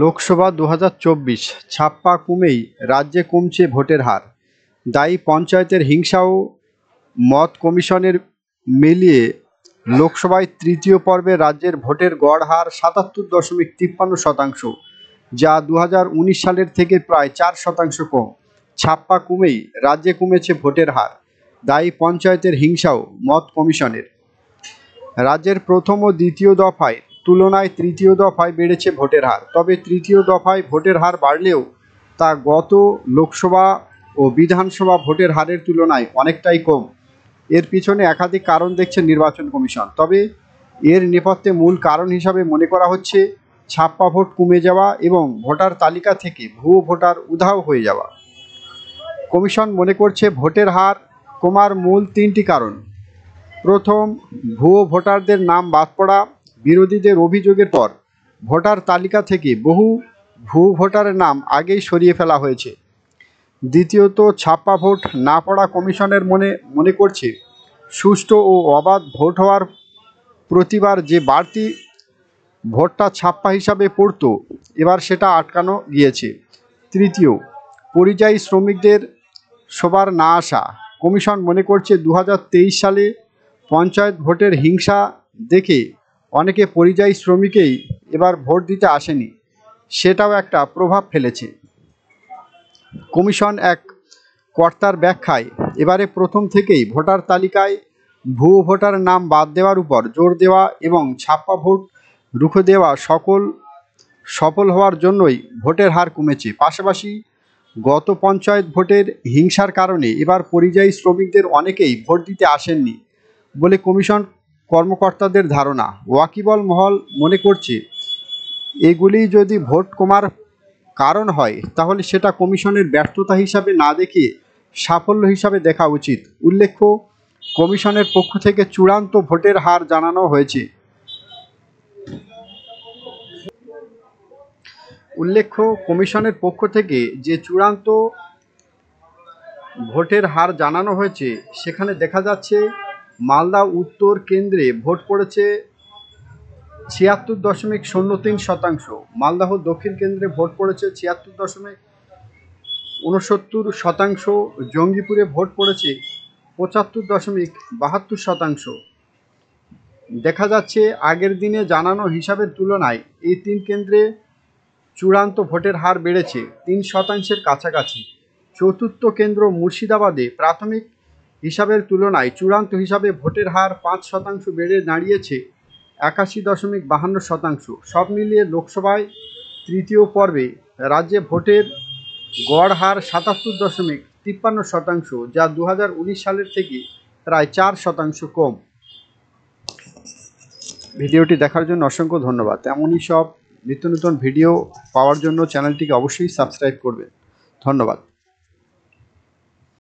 লোকসভা 2024 ছাপ্পা কমেই রাজ্যে কমছে ভোটের হার, দায়ী পঞ্চায়েতের হিংসা ও মত কমিশনের মিলিয়ে লোকসভায় তৃতীয় পর্বে রাজ্যের ভোটের গড় হার 77.53%, যা 2019 সালের থেকে প্রায় 4% কম। ছাপ্পা কমেই রাজ্যে কমেছে ভোটের হার, দায়ী পঞ্চায়েতের হিংসা ও মত কমিশনের। রাজ্যের প্রথম ও দ্বিতীয় দফায় তুলনায় তৃতীয় দফায় বেড়েছে ভোটের হার, তবে তৃতীয় দফায় ভোটের হার বাড়লেও তা গত লোকসভা ও বিধানসভা ভোটের হারের তুলনায় অনেকটাই কম। এর পিছনে একাধিক কারণ দেখছে নির্বাচন কমিশন, তবে এর নেপথ্যে মূল কারণ হিসাবে মনে করা হচ্ছে ছাপ্পা ভোট কমে যাওয়া এবং ভোটার তালিকা থেকে ভুয়ো ভোটার উধাও হয়ে যাওয়া। কমিশন মনে করছে ভোটের হার কমার মূল তিনটি কারণ। প্রথম, ভুয়ো ভোটারদের নাম বাদ পড়া। বিরোধীদের অভিযোগের পর ভোটার তালিকা থেকে বহু ভুয়ো ভোটারের নাম আগেই সরিয়ে ফেলা হয়েছে। দ্বিতীয়ত, ছাপ্পা ভোট না পড়া। কমিশনের মনে করছে সুষ্ঠু ও অবাধ ভোট হওয়ার প্রতিবার যে বাড়তি ভোটটা ছাপ্পা হিসাবে পড়তো, এবার সেটা আটকানো গিয়েছে। তৃতীয়, পরিযায়ী শ্রমিকদের সবার না আসা। কমিশন মনে করছে 2023 সালে পঞ্চায়েত ভোটের হিংসা দেখে অনেকে পরিযায়ী শ্রমিকেই এবার ভোট দিতে আসেনি, সেটাও একটা প্রভাব ফেলেছে। কমিশন এক কর্তার ব্যাখ্যায় এবারে প্রথম থেকেই ভোটার তালিকায় ভুয়ো ভোটার নাম বাদ দেওয়ার উপর জোর দেওয়া এবং ছাপ্পা ভোট রুখে দেওয়া সফল হওয়ার জন্যই ভোটের হার কমেছে। পাশাপাশি গত পঞ্চায়েত ভোটের হিংসার কারণে এবার পরিযায়ী শ্রমিকদের অনেকেই ভোট দিতে আসেননি বলে কমিশন কর্মকর্তাদের ধারণা। ওয়াকিবল মহল মনে করছে এগুলি যদি ভোট কমার কারণ হয় তাহলে সেটা কমিশনের ব্যর্থতা হিসাবে না দেখে সাফল্য হিসাবে দেখা উচিত। উল্লেখ্য, কমিশনের পক্ষ থেকে চূড়ান্ত ভোটের হার জানানো হয়েছে। কমিশনের পক্ষ থেকে যে চূড়ান্ত ভোটের হার জানানো হয়েছে সেখানে দেখা যাচ্ছে মালদা উত্তর কেন্দ্রে ভোট পড়েছে 76.03%, মালদহ দক্ষিণ কেন্দ্রে ভোট পড়েছে 76.69%, জঙ্গিপুরে ভোট পড়েছে 75.72%। দেখা যাচ্ছে আগের দিনে জানানো হিসাবের তুলনায় এই তিন কেন্দ্রে চূড়ান্ত ভোটের হার বেড়েছে 3% কাছাকাছি। চতুর্থ কেন্দ্র মুর্শিদাবাদে প্রাথমিক হিসাবের তুলনায় চূড়ান্ত হিসাবে ভোটের হার 5% বেড়ে দাঁড়িয়েছে 81.52%। সব মিলিয়ে লোকসভায় তৃতীয় পর্বে রাজ্যে ভোটের গড় হার 77.53%, যা 2019 সালের থেকে প্রায় 4% কম। ভিডিওটি দেখার জন্য অসংখ্য ধন্যবাদ। এমনই সব নিত্য নতুন ভিডিও পাওয়ার জন্য চ্যানেলটিকে অবশ্যই সাবস্ক্রাইব করবেন। ধন্যবাদ।